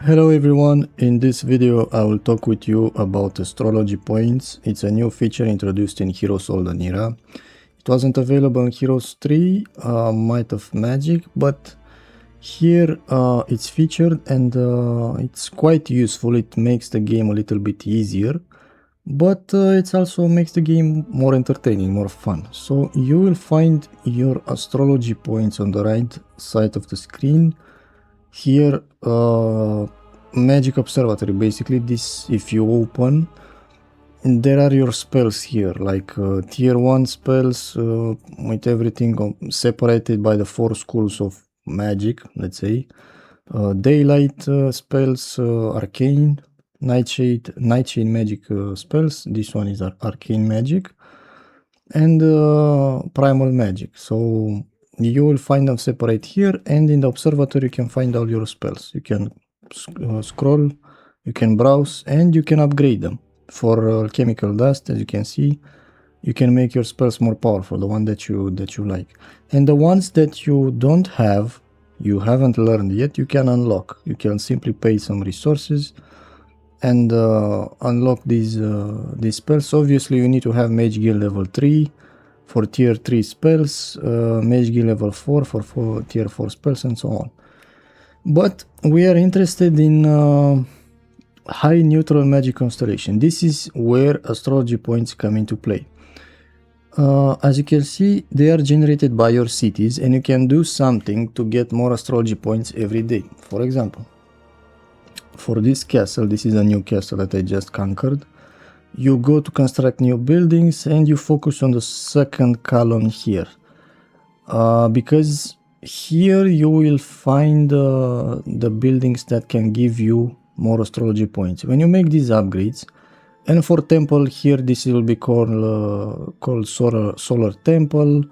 Hello everyone, in this video I will talk with you about Astrology Points. It's a new feature introduced in Heroes Olden era. It wasn't available in Heroes 3, Might of Magic, but here it's featured and it's quite useful. It makes the game a little bit easier, but it also makes the game more entertaining, more fun. So you will find your Astrology Points on the right side of the screen. Here Magic Observatory, basically this, if you open, there are your spells here, like tier 1 spells with everything separated by the 4 schools of magic, let's say. Daylight spells, arcane, nightshade magic spells, this one is arcane magic, and primal magic. So you will find them separate here, and in the observatory you can find all your spells. You can scroll, you can browse, and you can upgrade them. For chemical dust, as you can see, you can make your spells more powerful, the one that you like. And the ones that you don't have, you haven't learned yet, you can unlock. You can simply pay some resources and unlock these spells. Obviously you need to have Mage Guild level 3 for tier 3 spells, Mage Guild level 4 for tier 4 spells, and so on. But we are interested in high neutral magic constellation. This is where astrology points come into play. As you can see, they are generated by your cities, and you can do something to get more astrology points every day. For example, for this castle, this is a new castle that I just conquered, you go to construct new buildings and you focus on the second column here, because here you will find the buildings that can give you more astrology points. When you make these upgrades, and for temple here, this will be called solar temple.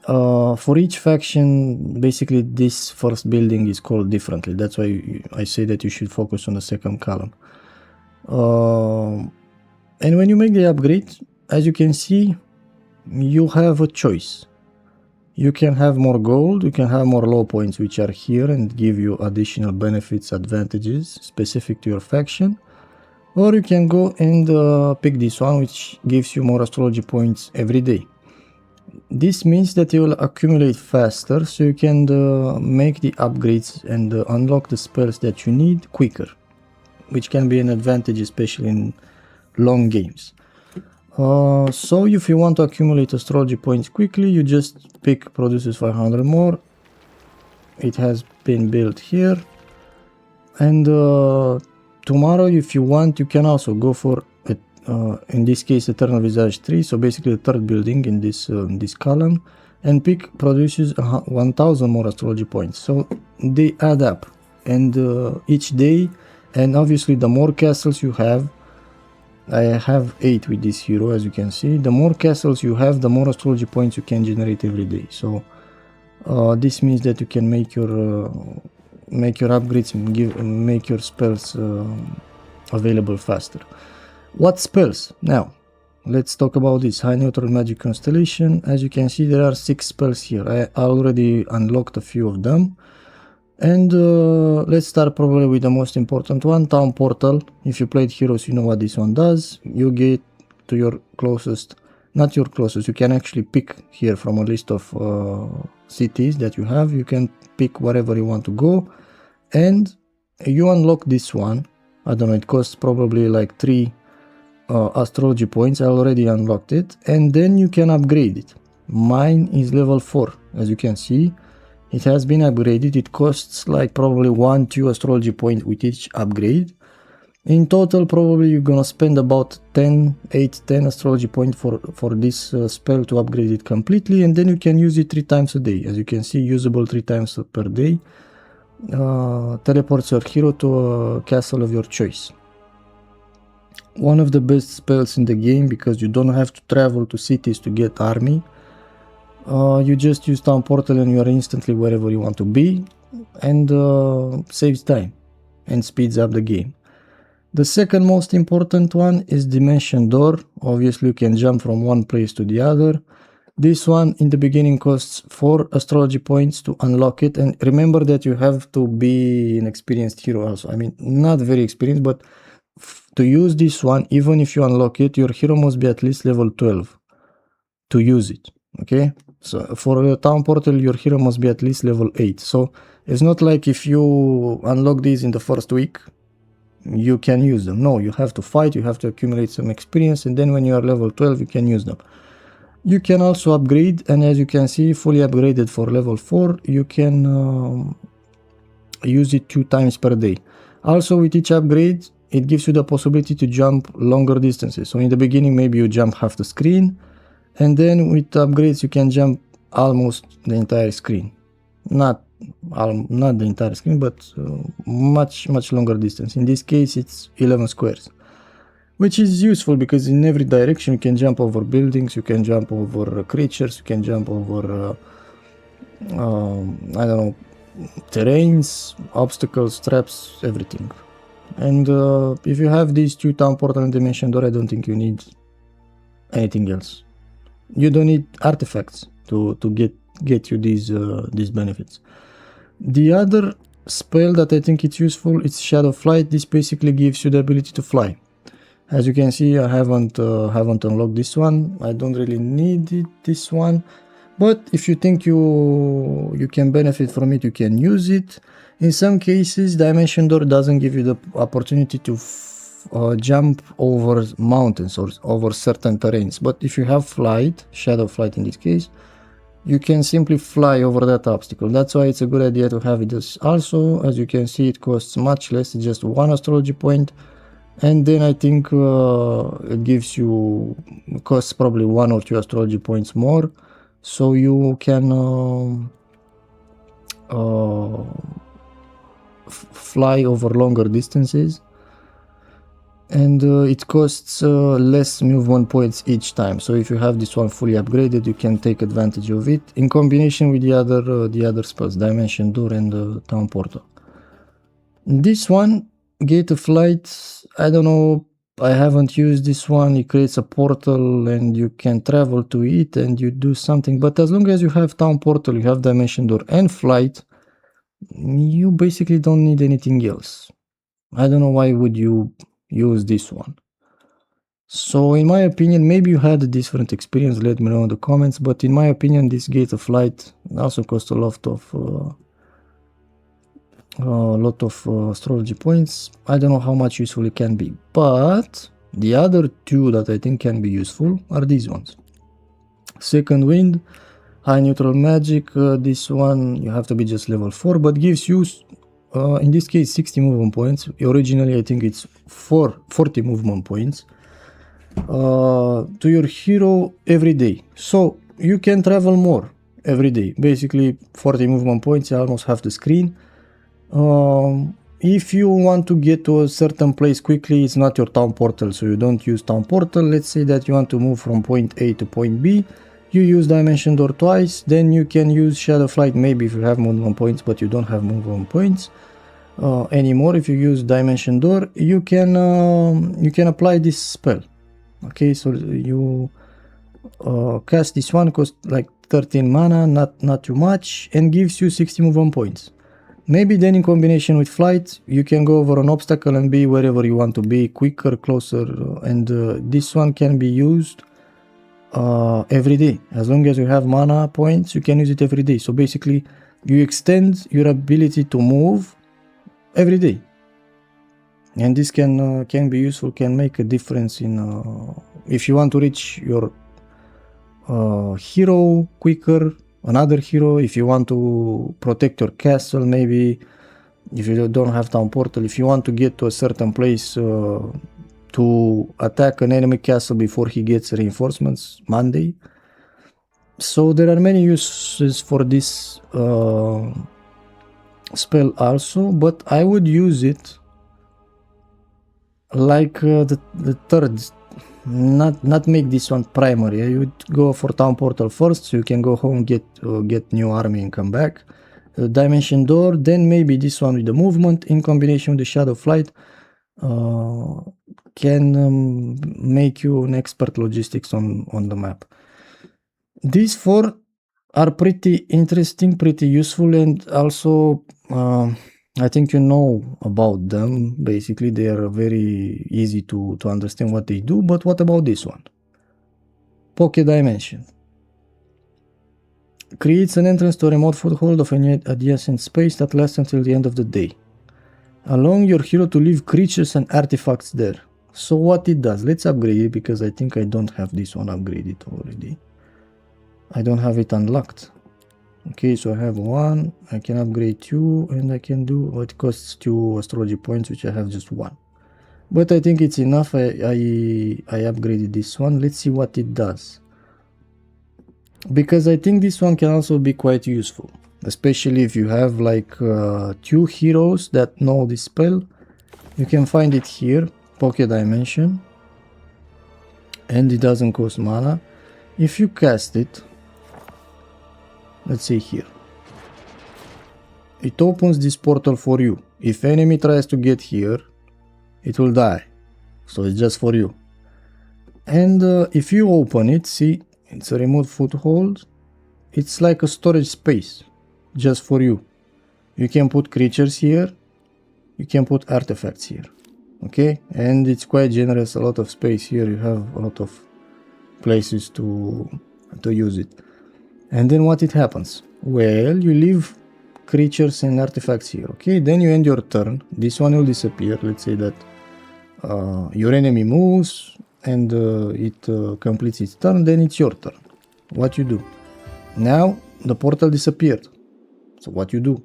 For each faction, basically this first building is called differently. That's why I say that you should focus on the second column. And when you make the upgrade, as you can see, you have a choice. You can have more gold, you can have more low points, which are here and give you additional benefits, advantages specific to your faction. Or you can go and pick this one, which gives you more astrology points every day. This means that you will accumulate faster, so you can make the upgrades and unlock the spells that you need quicker, which can be an advantage, especially in long games. So if you want to accumulate astrology points quickly, you just pick produces 500 more. It has been built here, and tomorrow, if you want, you can also go for it, in this case Eternal Visage 3, so basically the third building in this column, and pick produces 1000 more astrology points. So they add up, and each day, and obviously the more castles you have, I have 8 with this hero, as you can see, the more castles you have, the more astrology points you can generate every day. So this means that you can make your upgrades and make your spells available faster. What spells? Now let's talk about this high neutral magic constellation. As you can see, there are 6 spells here. I already unlocked a few of them, and let's start probably with the most important one, Town Portal. If you played Heroes, you know what this one does. You get to your closest, not your closest, you can actually pick here from a list of cities that you have. You can pick wherever you want to go, and you unlock this one. I don't know, it costs probably like 3 astrology points. I already unlocked it, and then you can upgrade it. Mine is level 4, as you can see. It has been upgraded. It costs like probably 1-2 astrology points with each upgrade. In total, probably you're gonna spend about 10 astrology points for this spell to upgrade it completely, and then you can use it 3 times a day. As you can see, usable 3 times per day. Teleports your hero to a castle of your choice. One of the best spells in the game, because you don't have to travel to cities to get army. You just use Town Portal and you are instantly wherever you want to be, and saves time and speeds up the game. The second most important one is Dimension Door. Obviously you can jump from one place to the other. This one in the beginning costs 4 astrology points to unlock it, and remember that you have to be an experienced hero also. I mean, not very experienced, but to use this one, even if you unlock it, your hero must be at least level 12 to use it, okay? So for a town portal, your hero must be at least level 8. So it's not like if you unlock these in the first week, you can use them. No, you have to fight, you have to accumulate some experience, and then when you are level 12, you can use them. You can also upgrade, and as you can see, fully upgraded for level 4, you can use it 2 times per day. Also, with each upgrade, it gives you the possibility to jump longer distances. So in the beginning, maybe you jump half the screen, and then with upgrades, you can jump almost the entire screen. Not the entire screen, but much longer distance. In this case, it's 11 squares. Which is useful because in every direction you can jump over buildings, you can jump over creatures, you can jump over, I don't know, terrains, obstacles, traps, everything. And if you have these 2 town portal and dimension door, I don't think you need anything else. You don't need artifacts to get you these benefits. The other spell that I think it's useful, it's Shadow Flight. This basically gives you the ability to fly. As you can see, I haven't unlocked this one. I don't really need it, this one, but if you think you can benefit from it, you can use it. In some cases, Dimension Door doesn't give you the opportunity to jump over mountains or over certain terrains, but if you have flight, Shadow Flight in this case, you can simply fly over that obstacle. That's why it's a good idea to have it. Also, as you can see, it costs much less, it's just 1 astrology point. And then I think it gives you, costs probably 1 or 2 astrology points more, so you can fly over longer distances, and it costs less movement points each time. So if you have this one fully upgraded, you can take advantage of it in combination with the other spells, Dimension Door and Town Portal. This one, Gate of Light, I don't know, I haven't used this one. It creates a portal and you can travel to it and you do something, but as long as you have Town Portal, you have Dimension Door and Flight, you basically don't need anything else. I don't know why would you use this one. So in my opinion, maybe you had a different experience, let me know in the comments, but in my opinion, this Gate of Light also costs a lot of astrology points. I don't know how much useful it can be, but the other 2 that I think can be useful are these ones. Second Wind, High Neutral Magic. This one you have to be just level 4, but gives you in this case 60 movement points. Originally I think it's 40 movement points to your hero every day, so you can travel more every day. Basically 40 movement points, almost half the screen. If you want to get to a certain place quickly, it's not your town portal, so you don't use town portal. Let's say that you want to move from point A to point B, you use Dimension Door twice, then you can use Shadow Flight maybe if you have movement points, but you don't have movement points anymore. If you use Dimension Door, you can apply this spell. Okay, so you cast this one, costs like 13 mana, not too much, and gives you 60 movement points. Maybe then in combination with Flight, you can go over an obstacle and be wherever you want to be, quicker, closer, and this one can be used every day. As long as you have mana points, you can use it every day. So basically, you extend your ability to move every day. And this can be useful, can make a difference in if you want to reach your hero quicker, another hero, if you want to protect your castle, maybe if you don't have town portal, if you want to get to a certain place to attack an enemy castle before he gets reinforcements Monday. So there are many uses for this spell also, but I would use it like the third, not make this one primary. I would go for town portal first, so you can go home, get new army and come back. Dimension Door, then maybe this one with the movement in combination with the Shadow Flight can make you an expert logistics on the map. These four are pretty interesting, pretty useful, and also I think you know about them. Basically, they are very easy to understand what they do. But what about this one? Pocket Dimension. Creates an entrance to a remote foothold of any adjacent space that lasts until the end of the day, allowing your hero to leave creatures and artifacts there. So what it does, let's upgrade it, because I think I don't have this one upgraded already. I don't have it unlocked. Okay, so I have one, I can upgrade two, and I can do what costs 2 astrology points, which I have just one. But I think it's enough. I upgraded this one. Let's see what it does, because I think this one can also be quite useful, especially if you have like 2 heroes that know this spell. You can find it here, Pocket Dimension, and it doesn't cost mana. If you cast it, let's say here, it opens this portal for you. If enemy tries to get here, it will die, so it's just for you. And if you open it, see, it's a remote foothold. It's like a storage space just for you. You can put creatures here, you can put artifacts here, okay? And it's quite generous, a lot of space here. You have a lot of places to use it. And then what it happens? Well, you leave creatures and artifacts here, okay? Then you end your turn. This one will disappear. Let's say that your enemy moves and it completes its turn, then it's your turn. What you do? Now the portal disappeared. So what you do?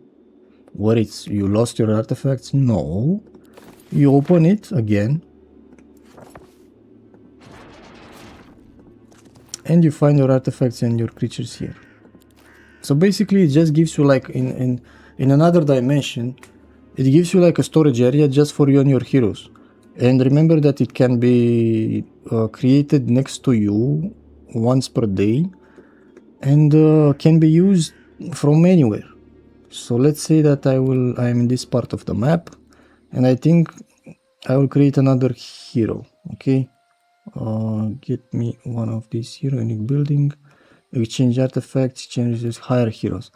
What it's, you lost your artifacts? No. You open it again and you find your artifacts and your creatures here. So basically it just gives you like in another dimension, it gives you like a storage area just for you and your heroes. And remember that it can be created next to you once per day and can be used from anywhere. So let's say that I'm in this part of the map and I think I will create another hero, okay? Get me one of these hero, unique building, exchange artifacts, exchange higher heroes.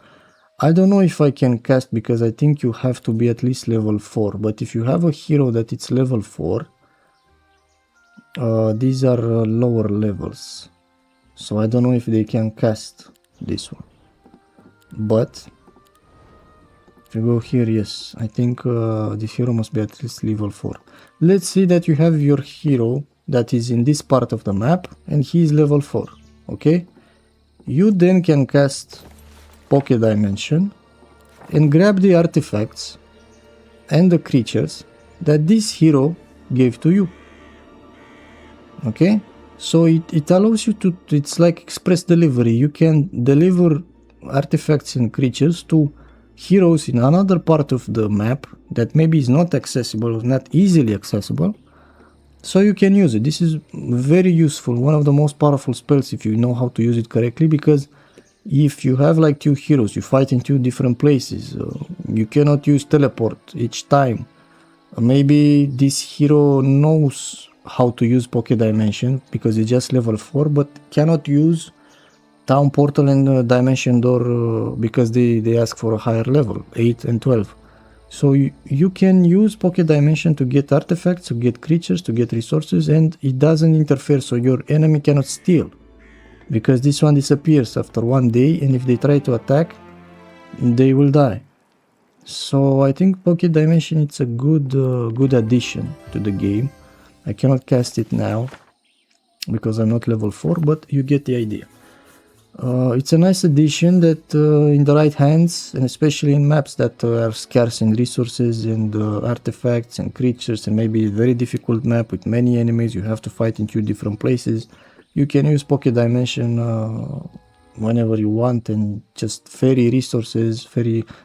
I don't know if I can cast, because I think you have to be at least level 4, but if you have a hero that it's level 4, these are lower levels, so I don't know if they can cast this one. But if you go here, yes, I think this hero must be at least level 4. Let's see that you have your hero that is in this part of the map and he is level 4, okay? You then can cast Pocket Dimension and grab the artifacts and the creatures that this hero gave to you, okay? So it allows you to, it's like express delivery. You can deliver artifacts and creatures to heroes in another part of the map that maybe is not accessible, not easily accessible, so you can use it. This is very useful, one of the most powerful spells if you know how to use it correctly, because if you have like 2 heroes, you fight in 2 different places, you cannot use teleport each time. Maybe this hero knows how to use Pocket Dimension because it's just level 4, but cannot use Town Portal and Dimension Door because they ask for a higher level, 8 and 12. So you can use Pocket Dimension to get artifacts, to get creatures, to get resources, and it doesn't interfere, so your enemy cannot steal. Because this one disappears after 1 day, and if they try to attack, they will die. So I think Pocket Dimension, it's a good addition to the game. I cannot cast it now because I'm not level 4, but you get the idea. It's a nice addition that in the right hands, and especially in maps that are scarce in resources and artifacts and creatures, and maybe a very difficult map with many enemies, you have to fight in 2 different places, you can use Pocket Dimension whenever you want and just ferry resources,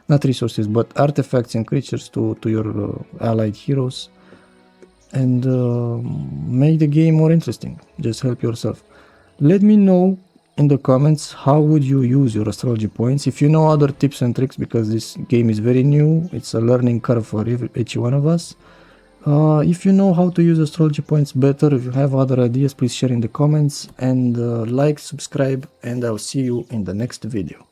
not resources, but artifacts and creatures to your allied heroes, and make the game more interesting. Just help yourself. Let me know in the comments how would you use your astrology points, if you know other tips and tricks, because this game is very new, it's a learning curve for each one of us. If you know how to use astrology points better, if you have other ideas, please share in the comments, and like, subscribe, and I'll see you in the next video.